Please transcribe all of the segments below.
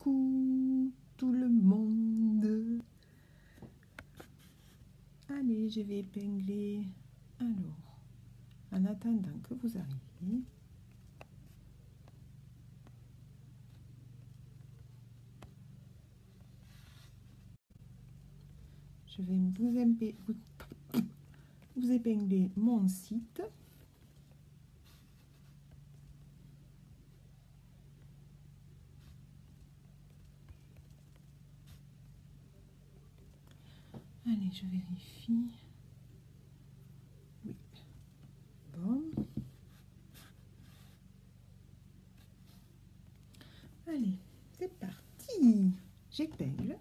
Coucou tout le monde. Allez, je vais épingler. Alors, en attendant que vous arriviez, je vais vous épingler mon site. Allez, je vérifie. Oui. Bon. Allez, c'est parti. J'épingle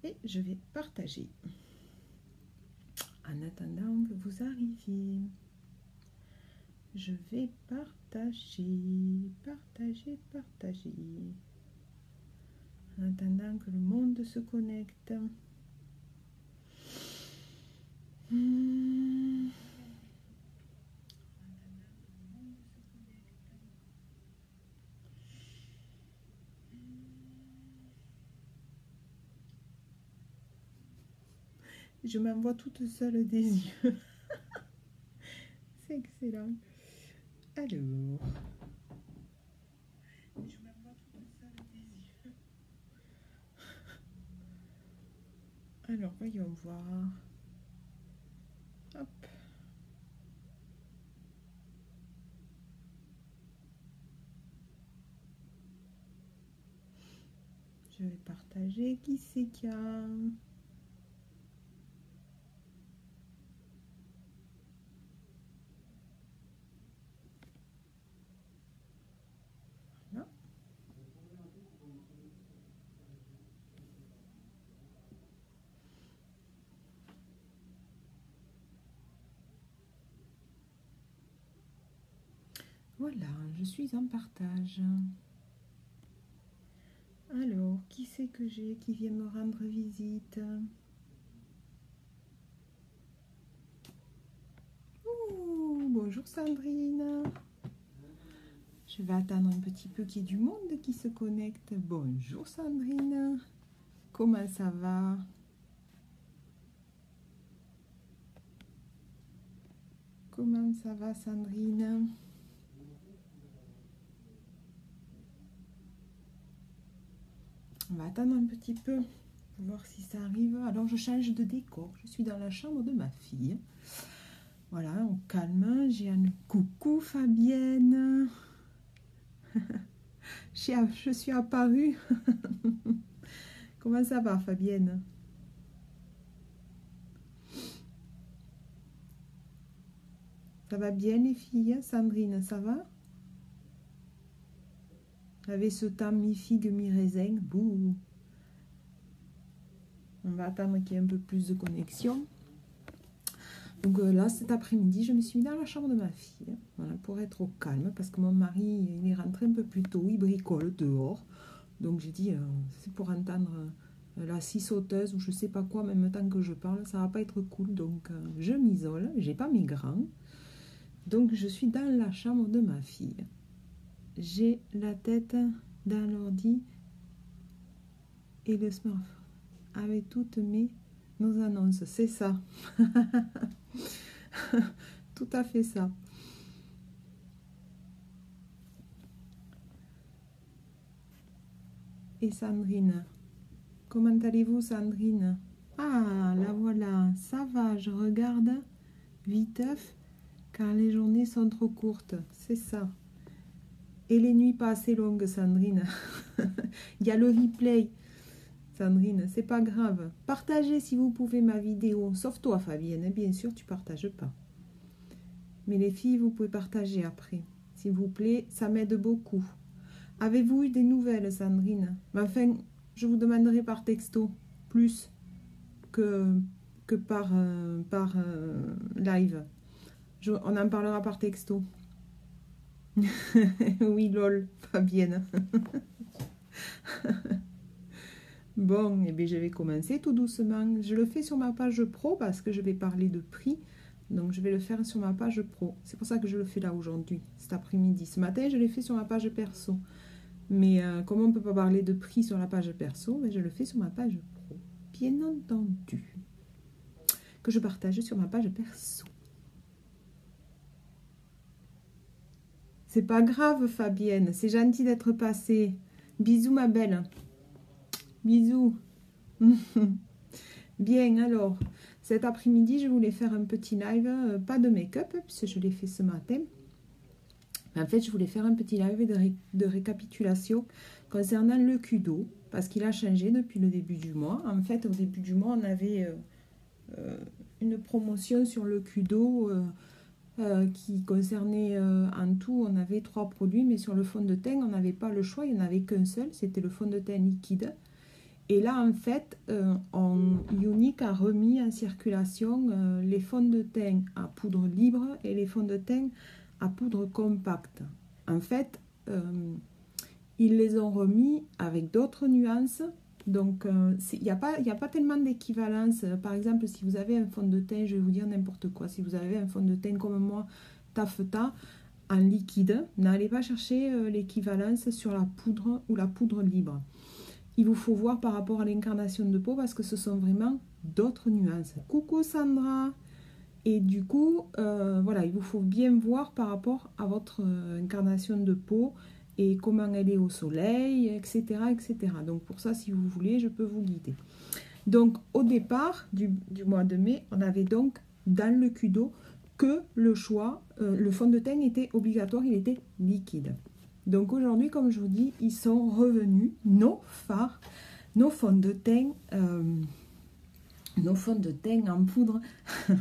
et je vais partager. En attendant que vous arriviez, je vais partager. En attendant que le monde se connecte. Je m'envoie toute seule des yeux. C'est excellent. Alors. Je m'envoie toute seule des yeux. Alors, voyons voir. Hop. Je vais partager. Qui c'est qu'il y a? Voilà. Voilà, je suis en partage. Alors, qui c'est que j'ai qui vient me rendre visite? Ouh, bonjour Sandrine. Je vais attendre un petit peu qu'il y ait du monde qui se connecte. Bonjour Sandrine. Comment ça va? Comment ça va Sandrine? On va attendre un petit peu pour voir si ça arrive. Alors je change de décor. Je suis dans la chambre de ma fille. Voilà, on calme. J'ai un coucou Fabienne. Je suis apparue. Comment ça va Fabienne? Ça va bien les filles? Sandrine, ça va? Avec ce temps mi-figue, mi-raisin. Bouh. On va attendre qu'il y ait un peu plus de connexion. Donc là, cet après-midi, je me suis mis dans la chambre de ma fille. Voilà, pour être au calme. Parce que mon mari, il est rentré un peu plus tôt. Il bricole dehors. Donc j'ai dit, c'est pour entendre la scie sauteuse ou je sais pas quoi, même temps que je parle, ça va pas être cool. Donc je m'isole. J'ai pas mes grands. Donc je suis dans la chambre de ma fille. J'ai la tête dans l'ordi et le smartphone avec toutes nos annonces. C'est ça. Tout à fait ça. Et Sandrine, comment allez-vous Sandrine? Ah, la voilà, ça va, je regarde viteuf car les journées sont trop courtes, c'est ça. Et les nuits pas assez longues, Sandrine. Il y a le replay, Sandrine, c'est pas grave. Partagez si vous pouvez ma vidéo, sauf toi Fabienne, bien sûr tu partages pas. Mais les filles, vous pouvez partager après. S'il vous plaît, ça m'aide beaucoup. Avez-vous eu des nouvelles, Sandrine? Enfin, je vous demanderai par texto, plus que par live. On en parlera par texto. Oui, lol, Fabienne. Bon, eh bien, je vais commencer tout doucement. Je le fais sur ma page pro parce que je vais parler de prix. Donc, je vais le faire sur ma page pro. C'est pour ça que je le fais là aujourd'hui, cet après-midi. Ce matin, je l'ai fait sur ma page perso. Mais comme on ne peut pas parler de prix sur la page perso, ben je le fais sur ma page pro. Bien entendu. Que je partage sur ma page perso. C'est pas grave, Fabienne. C'est gentil d'être passée. Bisous, ma belle. Bisous. Bien, alors, cet après-midi, je voulais faire un petit live, pas de make-up, puisque je l'ai fait ce matin. En fait, je voulais faire un petit live de récapitulation concernant le Kudo, parce qu'il a changé depuis le début du mois. En fait, au début du mois, on avait une promotion sur le Kudo qui concernait en tout, on avait 3 produits, mais sur le fond de teint, on n'avait pas le choix, il n'y en avait qu'un seul, c'était le fond de teint liquide. Et là, en fait, Younique a remis en circulation les fonds de teint à poudre libre et les fonds de teint à poudre compacte. En fait, ils les ont remis avec d'autres nuances. Donc, il n'y a pas tellement d'équivalence. Par exemple, si vous avez un fond de teint, je vais vous dire n'importe quoi. Si vous avez un fond de teint comme moi, taffeta, en liquide, n'allez pas chercher l'équivalence sur la poudre ou la poudre libre. Il vous faut voir par rapport à l'incarnation de peau parce que ce sont vraiment d'autres nuances. Coucou Sandra! Et du coup, voilà, il vous faut bien voir par rapport à votre incarnation de peau et comment elle est au soleil, etc., etc. Donc pour ça, si vous voulez, je peux vous guider. Donc au départ du mois de mai, on avait donc dans le Kudo que le choix, le fond de teint était obligatoire, il était liquide. Donc aujourd'hui, comme je vous dis, ils sont revenus, nos fards, nos fonds de teint, en poudre,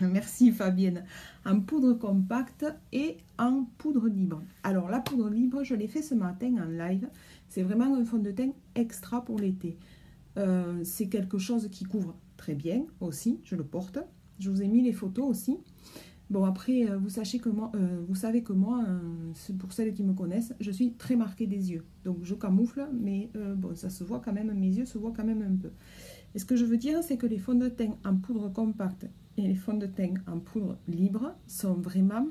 merci Fabienne, en poudre compacte et en poudre libre. Alors la poudre libre, je l'ai fait ce matin en live, c'est vraiment un fond de teint extra pour l'été. C'est quelque chose qui couvre très bien aussi, je le porte. Je vous ai mis les photos aussi. Bon, après, vous savez que moi, c'est pour celles qui me connaissent, je suis très marquée des yeux. Donc, je camoufle, mais bon, ça se voit quand même, mes yeux se voient quand même un peu. Et ce que je veux dire, c'est que les fonds de teint en poudre compacte et les fonds de teint en poudre libre sont vraiment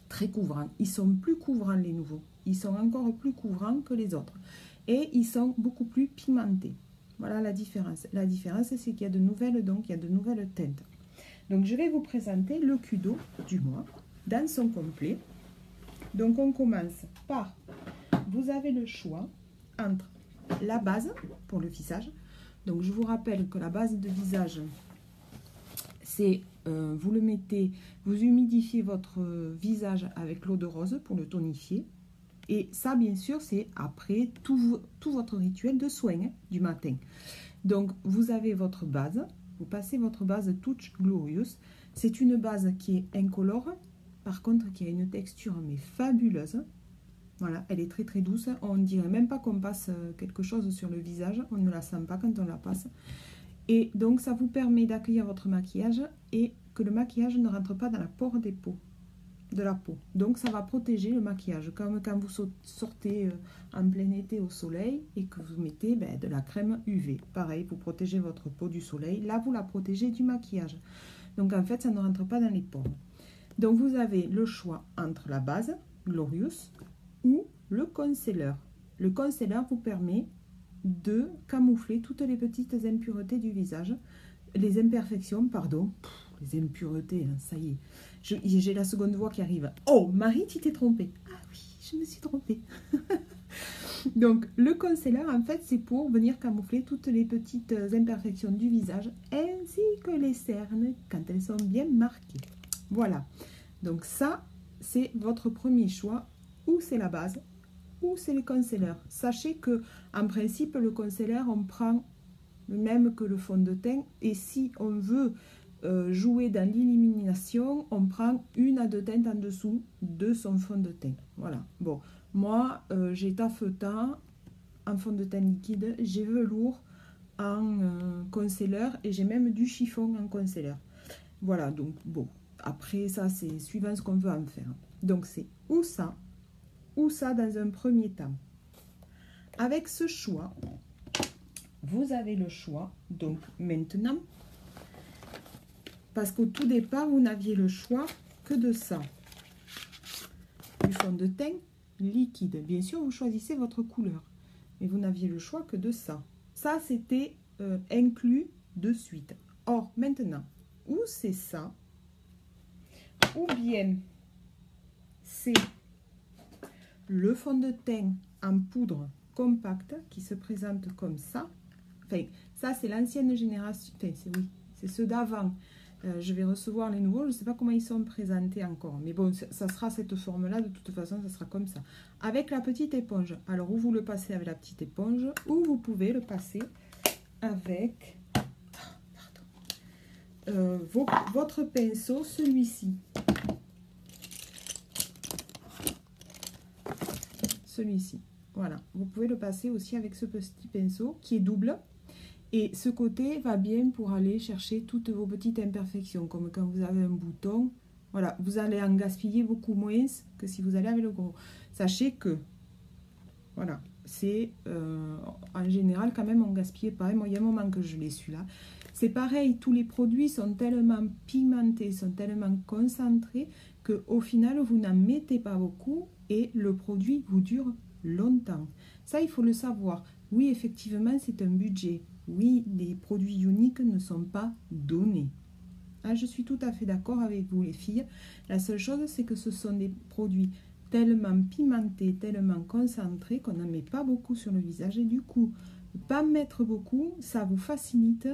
très couvrants. Ils sont plus couvrants, les nouveaux. Ils sont encore plus couvrants que les autres. Et ils sont beaucoup plus pigmentés. Voilà la différence. La différence, c'est qu'il y a de nouvelles, donc, il y a de nouvelles teintes. Donc, je vais vous présenter le Kudo du mois dans son complet. Donc, on commence par, vous avez le choix entre la base pour le visage. Donc, je vous rappelle que la base de visage, c'est, vous le mettez, vous humidifiez votre visage avec l'eau de rose pour le tonifier. Et ça, bien sûr, c'est après tout votre rituel de soin du matin. Donc, vous avez votre base. Vous passez votre base Touch Glorious. C'est une base qui est incolore, par contre qui a une texture mais fabuleuse. Voilà, elle est très très douce. On ne dirait même pas qu'on passe quelque chose sur le visage. On ne la sent pas quand on la passe. Et donc ça vous permet d'accueillir votre maquillage et que le maquillage ne rentre pas dans la pore des peaux, de la peau. Donc ça va protéger le maquillage. Comme quand vous sortez en plein été au soleil et que vous mettez de la crème UV. Pareil, vous protégez votre peau du soleil. Là, vous la protégez du maquillage. Donc en fait, ça ne rentre pas dans les pores. Donc vous avez le choix entre la base, Glorious, ou le concealer. Le concealer vous permet de camoufler toutes les petites impuretés du visage. Les imperfections, pardon. Les impuretés, hein, ça y est. J'ai la seconde voix qui arrive. Oh, Marie, tu t'es trompée. Ah oui, je me suis trompée. Donc, le concealer, en fait, c'est pour venir camoufler toutes les petites imperfections du visage, ainsi que les cernes, quand elles sont bien marquées. Voilà. Donc, ça, c'est votre premier choix. Ou c'est la base, ou c'est le concealer. Sachez que, en principe, le concealer, on prend le même que le fond de teint. Et si on veut jouer dans l'illumination, on prend 1 à 2 teintes en dessous de son fond de teint. Voilà. Bon, moi, j'ai taffeta en fond de teint liquide, j'ai velours en concealer et j'ai même du chiffon en concealer. Voilà, donc bon, après ça, c'est suivant ce qu'on veut en faire. Donc c'est ou ça dans un premier temps. Avec ce choix, vous avez le choix, donc maintenant, parce qu'au tout départ, vous n'aviez le choix que de ça. Du fond de teint liquide. Bien sûr, vous choisissez votre couleur, mais vous n'aviez le choix que de ça. Ça, c'était inclus de suite. Or, maintenant, ou c'est ça, ou bien c'est le fond de teint en poudre compacte qui se présente comme ça. Enfin, ça, c'est l'ancienne génération. Enfin, oui, c'est ceux d'avant. Je vais recevoir les nouveaux. Je ne sais pas comment ils sont présentés encore. Mais bon, ça sera cette forme-là. De toute façon, ça sera comme ça. Avec la petite éponge. Alors, ou vous le passez avec la petite éponge, ou vous pouvez le passer avec votre pinceau, celui-ci. Celui-ci. Voilà. Vous pouvez le passer aussi avec ce petit pinceau qui est double. Et ce côté va bien pour aller chercher toutes vos petites imperfections, comme quand vous avez un bouton. Voilà, vous allez en gaspiller beaucoup moins que si vous allez avec le gros. Sachez que, voilà, c'est en général quand même on gaspille pas. Moi, il y a un moment que je l'ai su là. C'est pareil, tous les produits sont tellement pigmentés, sont tellement concentrés qu'au final, vous n'en mettez pas beaucoup et le produit vous dure longtemps. Ça, il faut le savoir. Oui, effectivement, c'est un budget. Oui, les produits uniques ne sont pas donnés. Ah, je suis tout à fait d'accord avec vous, les filles. La seule chose, c'est que ce sont des produits tellement pimentés, tellement concentrés qu'on n'en met pas beaucoup sur le visage. Et du coup, pas mettre beaucoup, ça vous facilite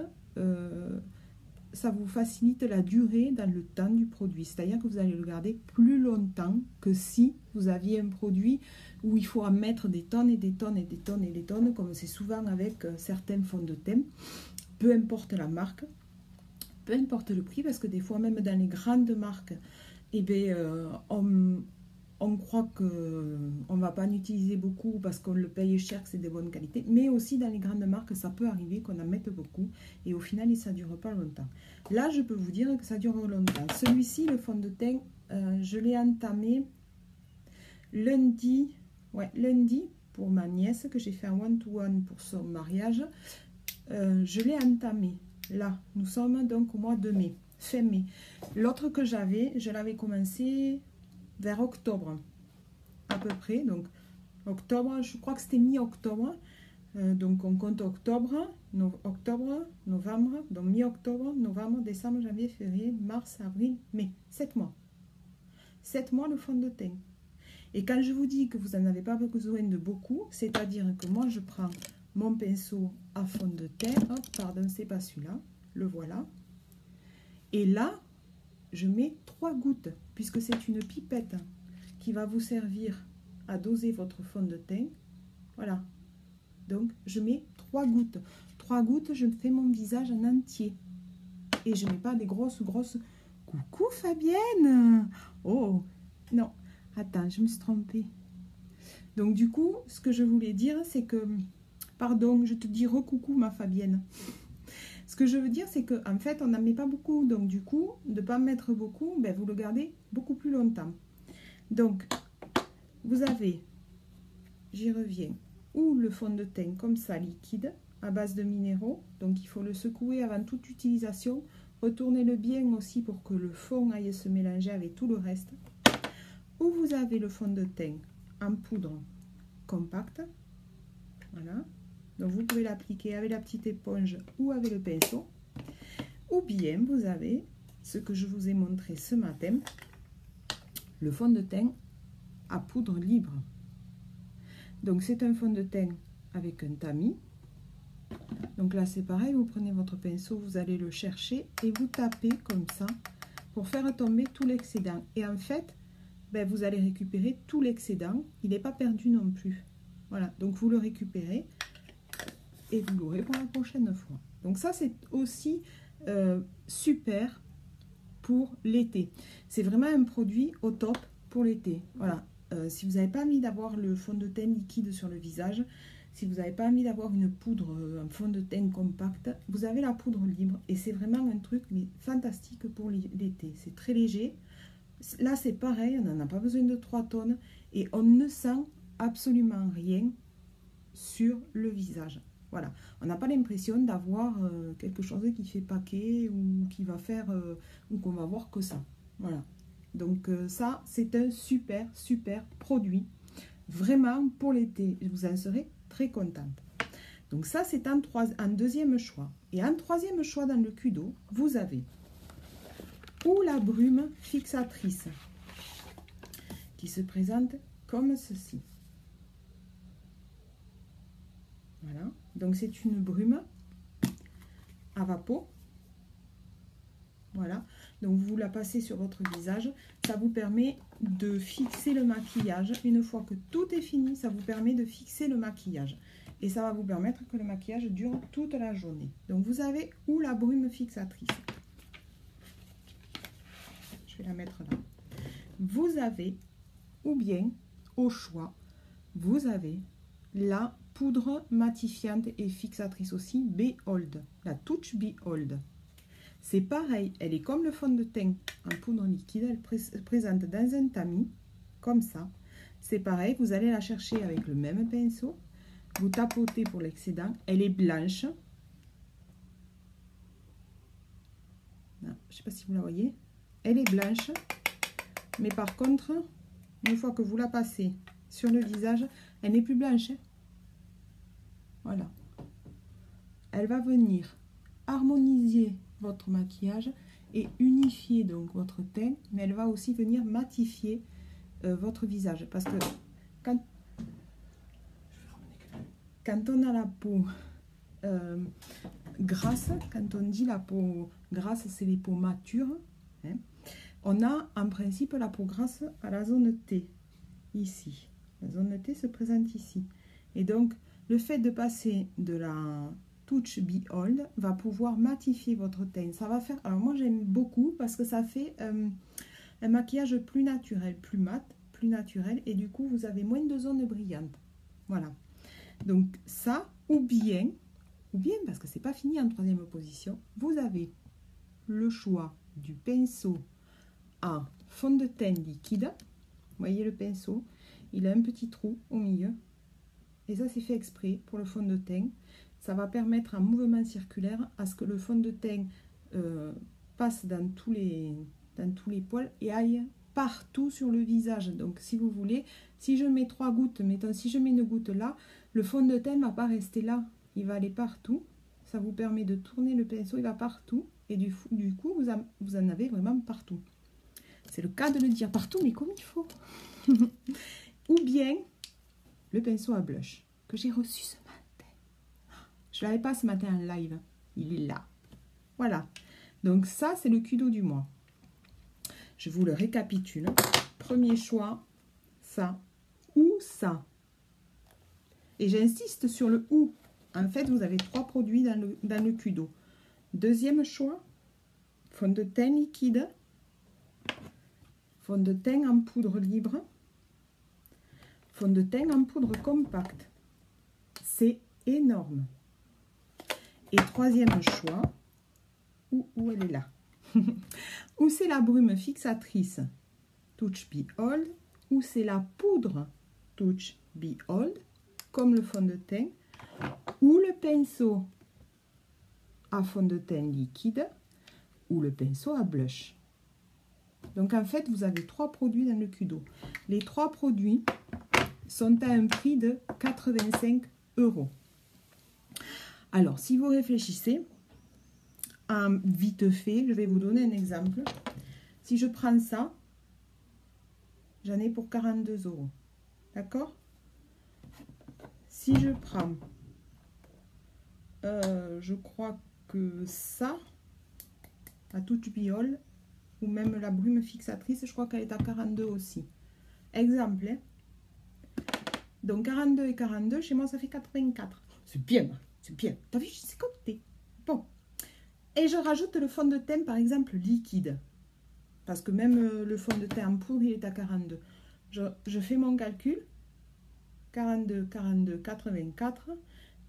la durée dans le temps du produit. C'est-à-dire que vous allez le garder plus longtemps que si vous aviez un produit où il faut en mettre des tonnes et des tonnes et des tonnes et des tonnes, comme c'est souvent avec certains fonds de teint. Peu importe la marque, peu importe le prix, parce que des fois, même dans les grandes marques, eh bien, on croit qu'on ne va pas en utiliser beaucoup parce qu'on le paye cher, que c'est de bonne qualité. Mais aussi dans les grandes marques, ça peut arriver qu'on en mette beaucoup et au final, ça ne dure pas longtemps. Là, je peux vous dire que ça dure longtemps. Celui-ci, le fond de teint, je l'ai entamé lundi, pour ma nièce, que j'ai fait un one-to-one pour son mariage. Je l'ai entamé. Là, nous sommes donc au mois de mai, fin mai. L'autre que j'avais, je l'avais commencé vers octobre à peu près. Donc octobre, je crois que c'était mi-octobre. Donc on compte octobre, novembre, donc mi-octobre, novembre, décembre, janvier, février, mars, avril, mai. 7 mois. 7 mois le fond de teint. Et quand je vous dis que vous n'en avez pas besoin de beaucoup, c'est-à-dire que moi je prends mon pinceau à fond de teint, hop, pardon, c'est pas celui-là, le voilà. Et là, je mets 3 gouttes, puisque c'est une pipette qui va vous servir à doser votre fond de teint. Voilà. Donc, je mets 3 gouttes. 3 gouttes, je fais mon visage en entier. Et je ne mets pas des grosses... Coucou Fabienne! Oh, non. Attends, je me suis trompée. Donc, du coup, ce que je voulais dire, c'est que... Pardon, je te dis recoucou ma Fabienne. Ce que je veux dire, c'est qu'en fait, on n'en met pas beaucoup. Donc, du coup, de ne pas mettre beaucoup, ben, vous le gardez beaucoup plus longtemps. Donc, vous avez, j'y reviens, ou le fond de teint comme ça, liquide, à base de minéraux. Donc, il faut le secouer avant toute utilisation. Retournez-le bien aussi pour que le fond aille se mélanger avec tout le reste. Ou vous avez le fond de teint en poudre compacte. Voilà. Donc, vous pouvez l'appliquer avec la petite éponge ou avec le pinceau. Ou bien, vous avez ce que je vous ai montré ce matin, le fond de teint à poudre libre. Donc, c'est un fond de teint avec un tamis. Donc là, c'est pareil, vous prenez votre pinceau, vous allez le chercher et vous tapez comme ça pour faire tomber tout l'excédent. Et en fait, ben, vous allez récupérer tout l'excédent. Il n'est pas perdu non plus. Voilà, donc vous le récupérez et vous l'aurez pour la prochaine fois. Donc ça, c'est aussi super pour l'été. C'est vraiment un produit au top pour l'été. Voilà, si vous n'avez pas envie d'avoir le fond de teint liquide sur le visage, si vous n'avez pas envie d'avoir une poudre, un fond de teint compact, vous avez la poudre libre et c'est vraiment un truc mais fantastique pour l'été. C'est très léger. Là, c'est pareil, on n'en a pas besoin de 3 tonnes et on ne sent absolument rien sur le visage. Voilà, on n'a pas l'impression d'avoir quelque chose qui fait paquet ou qui va faire ou qu'on va voir que ça. Voilà, donc ça, c'est un super produit. Vraiment, pour l'été, vous en serez très contente. Donc ça, c'est un deuxième choix. Et un troisième choix dans le Kudo, vous avez ou la brume fixatrice qui se présente comme ceci. Voilà. Donc c'est une brume à vapeau. Voilà. Donc vous la passez sur votre visage. Ça vous permet de fixer le maquillage. Une fois que tout est fini, ça vous permet de fixer le maquillage. Et ça va vous permettre que le maquillage dure toute la journée. Donc vous avez ou la brume fixatrice. Je vais la mettre là. Vous avez, ou bien, au choix, vous avez la poudre matifiante et fixatrice aussi, Behold. La Touch Behold. C'est pareil, elle est comme le fond de teint en poudre liquide. Elle se présente dans un tamis, comme ça. C'est pareil, vous allez la chercher avec le même pinceau. Vous tapotez pour l'excédent. Elle est blanche. Non, je ne sais pas si vous la voyez. Elle est blanche. Mais par contre, une fois que vous la passez sur le visage, elle n'est plus blanche. Voilà. Elle va venir harmoniser votre maquillage et unifier donc votre teint. Mais elle va aussi venir matifier votre visage. Parce que quand on a la peau grasse, quand on dit la peau grasse, c'est les peaux matures, hein, on a en principe la peau grasse à la zone T, ici. La zone T se présente ici. Et donc, le fait de passer de la Touch Behold va pouvoir matifier votre teint. Ça va faire... Alors moi, j'aime beaucoup parce que ça fait un maquillage plus naturel, plus mat, plus naturel. Et du coup, vous avez moins de zones brillantes. Voilà. Donc ça, ou bien, parce que c'est pas fini en troisième position, vous avez le choix du pinceau à fond de teint liquide. Vous voyez le pinceau, il a un petit trou au milieu. Et ça, c'est fait exprès pour le fond de teint. Ça va permettre un mouvement circulaire à ce que le fond de teint passe dans tous les poils et aille partout sur le visage. Donc, si vous voulez, si je mets 3 gouttes, mettons, si je mets une goutte là, le fond de teint ne va pas rester là. Il va aller partout. Ça vous permet de tourner le pinceau, il va partout. Et du coup, vous en avez vraiment partout. C'est le cas de le dire partout, mais comme il faut. Ou bien, le pinceau à blush que j'ai reçu ce matin. Je ne l'avais pas ce matin en live. Il est là. Voilà. Donc ça, c'est le Kudo du mois. Je vous le récapitule. Premier choix, ça ou ça. Et j'insiste sur le ou. En fait, vous avez 3 produits dans le Kudo. Deuxième choix, fond de teint liquide, fond de teint en poudre libre, fond de teint en poudre compacte. C'est énorme. Et troisième choix, où elle est là, ou c'est la brume fixatrice Touch Behold, ou c'est la poudre Touch Behold, comme le fond de teint, ou le pinceau à fond de teint liquide, ou le pinceau à blush. Donc en fait, vous avez 3 produits dans le Kudo. Les 3 produits sont à un prix de 85 €. Alors, si vous réfléchissez, vite fait, je vais vous donner un exemple. Si je prends ça, j'en ai pour 42 €. D'accord? Si je prends, je crois que ça, la Touch Behold, ou même la brume fixatrice, je crois qu'elle est à 42 aussi. Exemple, hein? Donc 42 et 42, chez moi ça fait 84. C'est bien, c'est bien. T'as vu, je sais compter. Bon. Et je rajoute le fond de teint, par exemple, liquide. Parce que même le fond de teint en poudre, il est à 42. Je fais mon calcul. 42, 42, 84.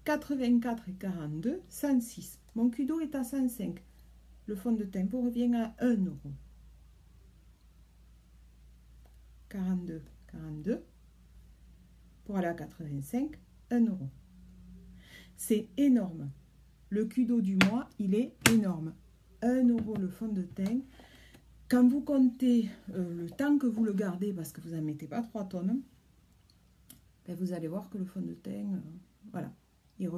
84 et 42, 106. Mon Kudo est à 105. Le fond de teint vous revient à 1 €. 42, 42. Pour aller à 85, 1 €. C'est énorme. Le Kudo du mois, il est énorme. 1 € le fond de teint. Quand vous comptez le temps que vous le gardez, parce que vous n'en mettez pas 3 tonnes, ben, vous allez voir que le fond de teint, voilà, il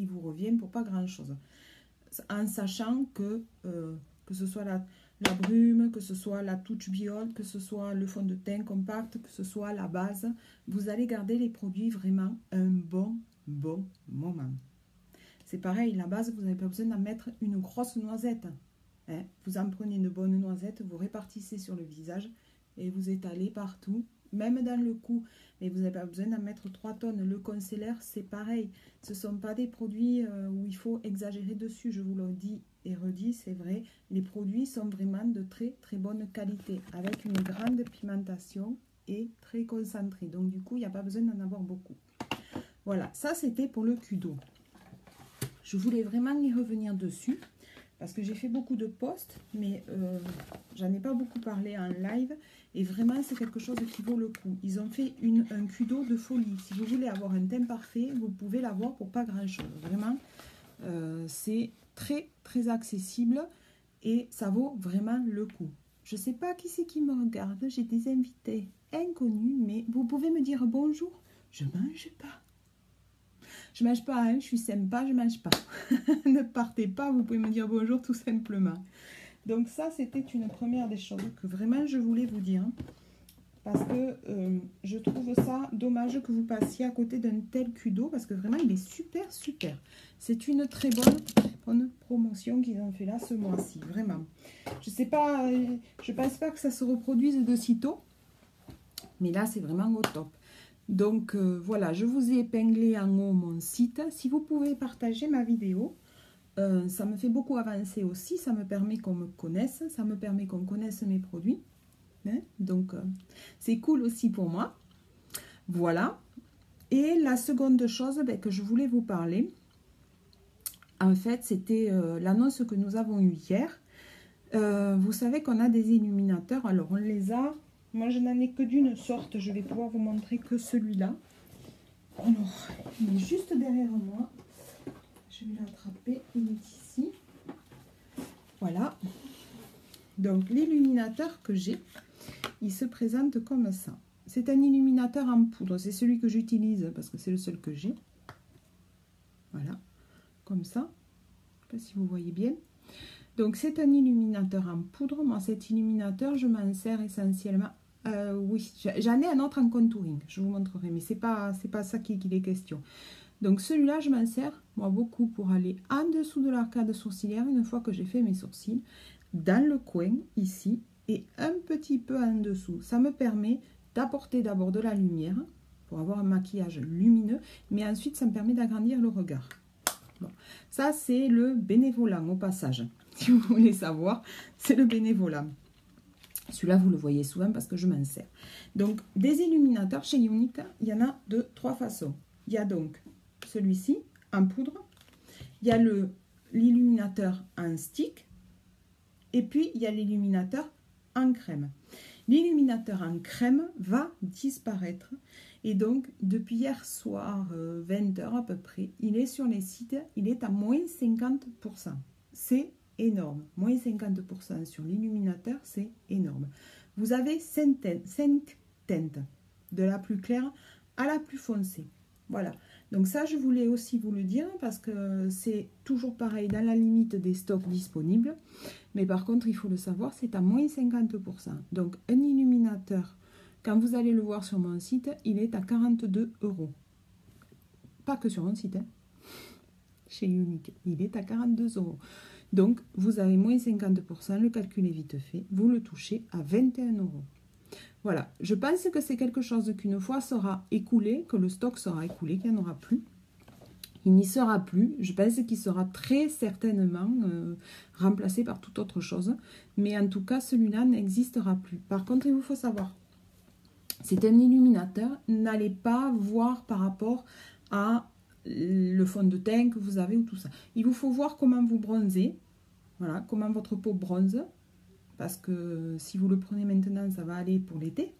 vous revient pour pas grand-chose. En sachant que ce soit la brume, que ce soit la touche biole, que ce soit le fond de teint compact, que ce soit la base, vous allez garder les produits vraiment un bon moment. C'est pareil, la base, vous n'avez pas besoin d'en mettre une grosse noisette. Hein. Vous en prenez une bonne noisette, vous répartissez sur le visage et vous étalez partout, même dans le cou. Mais vous n'avez pas besoin d'en mettre 3 tonnes. Le concealer, c'est pareil. Ce ne sont pas des produits où il faut exagérer dessus. Je vous le dis et redis, c'est vrai. Les produits sont vraiment de très très bonne qualité, avec une grande pigmentation et très concentrée. Donc du coup, il n'y a pas besoin d'en avoir beaucoup. Voilà, ça c'était pour le Kudo. Je voulais vraiment y revenir dessus parce que j'ai fait beaucoup de posts, mais j'en ai pas beaucoup parlé en live. Et vraiment, c'est quelque chose qui vaut le coup. Ils ont fait un Kudo de folie. Si vous voulez avoir un teint parfait, vous pouvez l'avoir pour pas grand-chose. Vraiment, c'est très, très accessible et ça vaut vraiment le coup. Je sais pas qui c'est qui me regarde. J'ai des invités inconnus, mais vous pouvez me dire bonjour. Je mange pas. Je mange pas, hein, je suis sympa, je mange pas. Ne partez pas, vous pouvez me dire bonjour tout simplement. Donc ça, c'était une première des choses que vraiment je voulais vous dire. Parce que je trouve ça dommage que vous passiez à côté d'un tel Kudo. Parce que vraiment, il est super, super. C'est une très bonne promotion qu'ils ont fait là ce mois-ci. Vraiment. Je sais pas, je pense pas que ça se reproduise de sitôt. Mais là, c'est vraiment au top. Donc voilà, je vous ai épinglé en haut mon site. Si vous pouvez partager ma vidéo, ça me fait beaucoup avancer aussi. Ça me permet qu'on me connaisse, ça me permet qu'on connaisse mes produits. Hein? Donc c'est cool aussi pour moi. Voilà. Et la seconde chose que je voulais vous parler, en fait, c'était l'annonce que nous avons eue hier. Vous savez qu'on a des illuminateurs. Alors on les a... Moi, je n'en ai que d'une sorte. Je vais pouvoir vous montrer que celui-là. Alors, il est juste derrière moi. Je vais l'attraper. Il est ici. Voilà. Donc, l'illuminateur que j'ai, il se présente comme ça. C'est un illuminateur en poudre. C'est celui que j'utilise parce que c'est le seul que j'ai. Voilà. Comme ça. Je ne sais pas si vous voyez bien. Donc, c'est un illuminateur en poudre. Moi, cet illuminateur, je m'en sers essentiellement. Oui, j'en ai un autre en contouring, je vous montrerai, mais c'est pas ça qu'il est question. Donc celui-là, je m'en sers, moi, beaucoup pour aller en dessous de l'arcade sourcilière, une fois que j'ai fait mes sourcils, dans le coin, ici, et un petit peu en dessous. Ça me permet d'apporter d'abord de la lumière, pour avoir un maquillage lumineux, mais ensuite, ça me permet d'agrandir le regard. Bon. Ça, c'est le bénévolat, au passage. Si vous voulez savoir, c'est le bénévolat. Celui-là, vous le voyez souvent parce que je m'en sers. Donc, des illuminateurs chez Younique, il y en a de 3 façons. Il y a donc celui-ci en poudre. Il y a l'illuminateur en stick. Et puis, il y a l'illuminateur en crème. L'illuminateur en crème va disparaître. Et donc, depuis hier soir, 20 h à peu près, il est sur les sites, il est à moins 50%. C'est énorme. Moins 50% sur l'illuminateur, c'est énorme. Vous avez 5 teintes, de la plus claire à la plus foncée. Voilà. Donc ça, je voulais aussi vous le dire parce que c'est toujours pareil dans la limite des stocks disponibles. Mais par contre, il faut le savoir, c'est à moins 50%. Donc un illuminateur, quand vous allez le voir sur mon site, il est à 42 €. Pas que sur mon site, hein. Chez Younique, il est à 42 €. Donc, vous avez moins 50%, le calcul est vite fait, vous le touchez à 21 €. Voilà, je pense que c'est quelque chose qu'une fois sera écoulé, que le stock sera écoulé, qu'il n'y en aura plus. Il n'y sera plus, je pense qu'il sera très certainement remplacé par toute autre chose. Mais en tout cas, celui-là n'existera plus. Par contre, il vous faut savoir, c'est un illuminateur, n'allez pas voir par rapport à le fond de teint que vous avez ou tout ça. Il vous faut voir comment vous bronzez, voilà, comment votre peau bronze, parce que si vous le prenez maintenant, ça va aller pour l'été.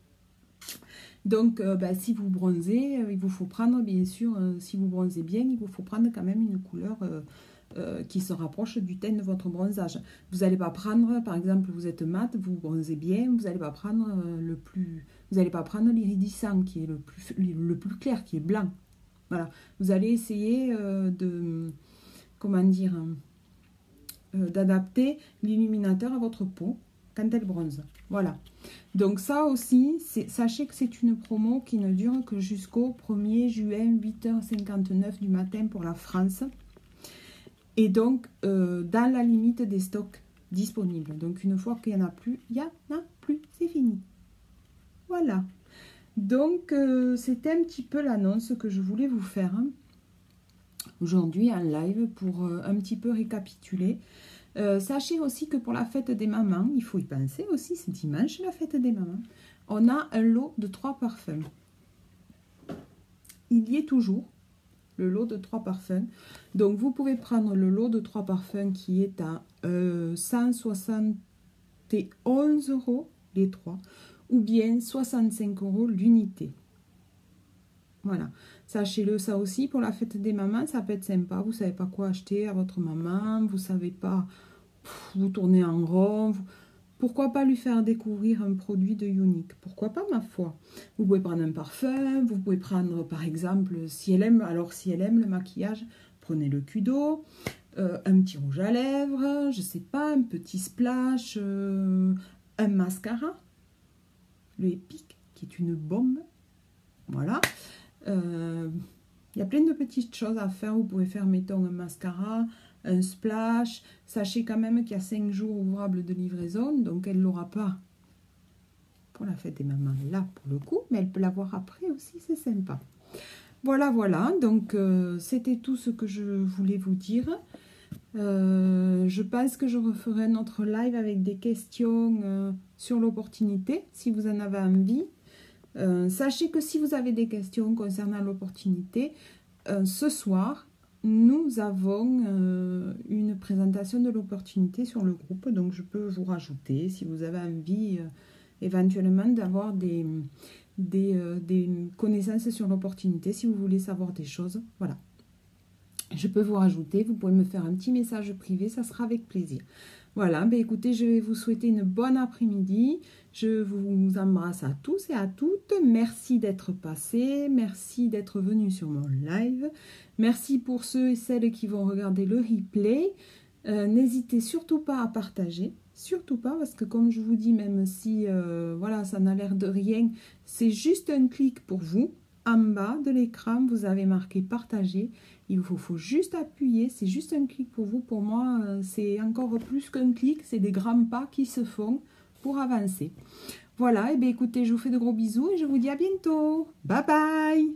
Donc, si vous bronzez, il vous faut prendre, bien sûr, si vous bronzez bien, il vous faut prendre quand même une couleur qui se rapproche du teint de votre bronzage. Vous n'allez pas prendre, par exemple, vous êtes mat, vous bronzez bien, vous n'allez pas prendre vous n'allez pas prendre l'iridescent qui est le plus clair, qui est blanc. Voilà, vous allez essayer comment dire, d'adapter l'illuminateur à votre peau quand elle bronze. Voilà. Donc ça aussi, sachez que c'est une promo qui ne dure que jusqu'au 1er juin, 8h59 du matin pour la France. Et donc, dans la limite des stocks disponibles. Donc, une fois qu'il n'y en a plus, il n'y en a plus. C'est fini. Voilà. Donc, c'était un petit peu l'annonce que je voulais vous faire aujourd'hui en live pour un petit peu récapituler. Sachez aussi que pour la fête des mamans, il faut y penser aussi, c'est dimanche la fête des mamans, on a un lot de 3 parfums. Il y est toujours, le lot de 3 parfums. Donc vous pouvez prendre le lot de 3 parfums qui est à 171 € les 3, ou bien 65 € l'unité. Voilà, sachez-le, ça aussi, pour la fête des mamans, ça peut être sympa. Vous ne savez pas quoi acheter à votre maman, vous ne savez pas, vous tournez en rond. Pourquoi pas lui faire découvrir un produit de Younique? Pourquoi pas, ma foi? Vous pouvez prendre un parfum, vous pouvez prendre, par exemple, si elle aime le maquillage, prenez le Kudo, un petit rouge à lèvres, je sais pas, un petit splash, un mascara, le Epic, qui est une bombe. Voilà. Il y a plein de petites choses à faire. Vous pouvez faire, mettons, un mascara, un splash. Sachez quand même qu'il y a 5 jours ouvrables de livraison, donc elle ne l'aura pas pour la fête des mamans là pour le coup, mais elle peut l'avoir après aussi, c'est sympa. Voilà, voilà, donc c'était tout ce que je voulais vous dire. Je pense que je referai notre live avec des questions sur l'opportunité, si vous en avez envie. Sachez que si vous avez des questions concernant l'opportunité, ce soir, nous avons une présentation de l'opportunité sur le groupe, donc je peux vous rajouter si vous avez envie éventuellement d'avoir des connaissances sur l'opportunité, si vous voulez savoir des choses, voilà. Je peux vous rajouter, vous pouvez me faire un petit message privé, ça sera avec plaisir. Voilà, ben écoutez, je vais vous souhaiter une bonne après-midi. Je vous embrasse à tous et à toutes. Merci d'être passés, merci d'être venus sur mon live. Merci pour ceux et celles qui vont regarder le replay. N'hésitez surtout pas à partager, surtout pas, parce que comme je vous dis, même si voilà, ça n'a l'air de rien, c'est juste un clic pour vous. En bas de l'écran, vous avez marqué partager. Il vous faut juste appuyer, c'est juste un clic pour vous. Pour moi, c'est encore plus qu'un clic, c'est des grands pas qui se font pour avancer. Voilà, et bien écoutez, je vous fais de gros bisous et je vous dis à bientôt. Bye bye!